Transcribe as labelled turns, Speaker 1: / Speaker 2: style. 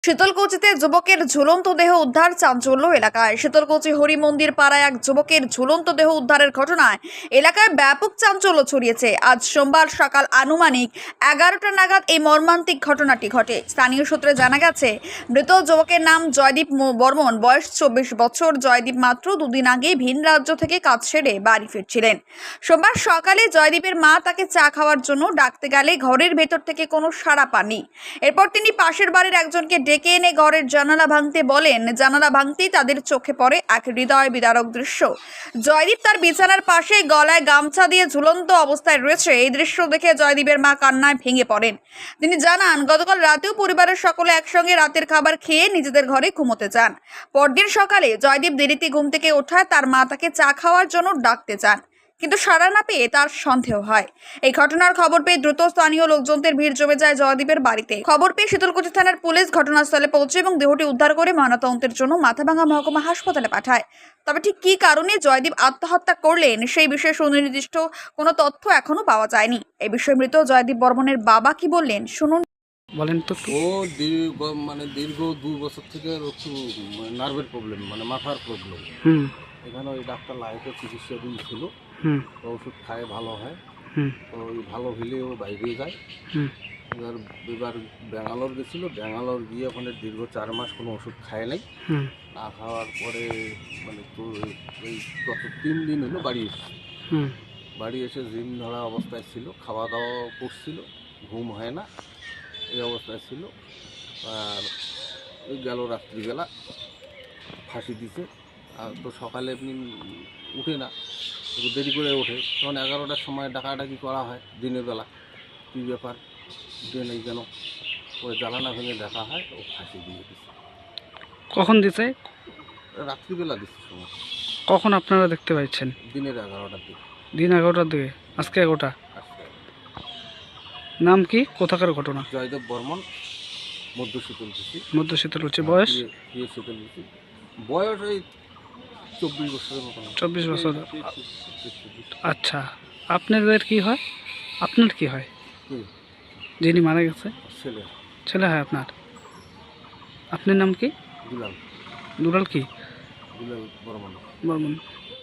Speaker 1: শীতলকুচিতে যুবকের ঝুলন্ত দেহ উদ্ধার, চাঞ্চল্য এলাকায়। শীতলকুচি হরি মন্দির পাড়ায় এক যুবকের ঝুলন্ত দেহ উদ্ধারের ঘটনায় এলাকায় ব্যাপক চাঞ্চল্য ছড়িয়েছে। আজ সোমবার সকাল আনুমানিক 11টা নাগাদ এই মর্মান্তিক ঘটনাটি ঘটে। স্থানীয় সূত্রে জানা গেছে, মৃত যুবকের নাম জয়দীপ বর্মন, বয়স 24 বছর। জয়দীপ মাত্র দুদিন আগে ভিন রাজ্য থেকে কাজ সেরে বাড়ি ফিরছিলেন। সোমবার সকালে জয়দীপের মা তাকে চা খাওয়ার জন্য ডাকতে গেলে ঘরের ভেতর থেকে কোনো সাড়া পাননি। এরপর তিনি পাশের বাড়ির একজনকে ডেকে এনে ঘরের জানালা ভাঙতে বলেন। জানালা ভাঙতেই তাদের চোখে পড়ে এক হৃদয় বিদারক দৃশ্য। জয়দীপ তার বিছানার পাশে গলায় গামছা দিয়ে ঝুলন্ত অবস্থায় রয়েছে। এই দৃশ্য দেখে জয়দীপের মা কান্নায় ভেঙে পড়েন। তিনি জানান, গতকাল রাতেও পরিবারের সকলে একসঙ্গে রাতের খাবার খেয়ে নিজেদের ঘরে ঘুমোতে যান। পরদিন সকালে জয়দীপ দেরিতে ঘুম থেকে ওঠায় তার মা তাকে চা খাওয়ার জন্য ডাকতে যান, কিন্তু সাড়া না পেয়ে তার সন্দেহ হয়। এই ঘটনার খবর পেয়ে দ্রুত স্থানীয় লোকজনদের ভিড় জমে যায় জয়দীপের বাড়িতে। খবর পেয়ে শীতলকুচি থানার পুলিশ ঘটনাস্থলে পৌঁছে এবং দেহটি উদ্ধার করে ময়নাতদন্তের জন্য মাথাভাঙা মহকুমা হাসপাতালে পাঠায়। তবে ঠিক কী কারণে জয়দীপ আত্মহত্যা করলেন সেই বিষয়ে সুনির্দিষ্ট কোনো তথ্য এখনো পাওয়া যায়নি। এই বিষয়ে মৃত জয়দীপ বর্মনের বাবা কি বললেন শুনুন।
Speaker 2: বলেন তো।
Speaker 3: ও দীর্ঘ 2 বছর থেকে একটু নার্ভের প্রবলেম, মাথার প্রবলেম। এখানে ওই ডাক্তার লাইফে চিকিৎসা দিয়েছিল। ওষুধ খায় ভালো হয়। তো ওই ভালো হলে ও বাইরে যায়। এবার ব্যাঙ্গালোর গেছিলো। ব্যাঙ্গালোর গিয়ে ওখানে দীর্ঘ 4 মাস কোনো ওষুধ খায় নাই। না খাওয়ার পরে তো এই গত 3 দিন হলো বাড়ি এসেছে। বাড়ি এসে জিম ধরা অবস্থায় ছিল, খাওয়া দাওয়া করছিল, ঘুম হয় না, এই অবস্থায় ছিল। আর ওই গেল রাত্রিবেলা ফাঁসি দিছে। আর তো সকালে এমনি উঠে না, একটু দেরি করে ওঠে। তখন 11টার সময় ডাকাডাকি করা হয় দিনের বেলা, কী ব্যাপার উঠে নেই কেন। ওই জ্বালানা ভেঙে দেখা হয়, ও ফাঁসি দিয়ে দিচ্ছে।
Speaker 2: কখন দিছে?
Speaker 3: রাত্রিবেলা দিচ্ছে সময়।
Speaker 2: কখন আপনারা দেখতে পাচ্ছেন?
Speaker 3: দিনের 11টার দিকে।
Speaker 2: দিন 11টার দিকে, আজকে 11টা। নাম কি? কোথাকার ঘটনা?
Speaker 3: জয়দেব বর্মন, মধ্য শীতলকুচি।
Speaker 2: মধ্য শীতলকুচি। বয়স?
Speaker 3: শীতলকুচি। বয়স ওই 24 বছরের মতো।
Speaker 2: 24 বছর। আচ্ছা, আপনাদের কি হয়? আপনার কি হয়? যিনি মারা গেছে
Speaker 3: ছেলে।
Speaker 2: ছেলে হয় আপনার? আপনার নাম কি?
Speaker 3: দুলাল।
Speaker 2: দুলাল কি?
Speaker 3: দুলাল বর্মন।
Speaker 2: বর্মন।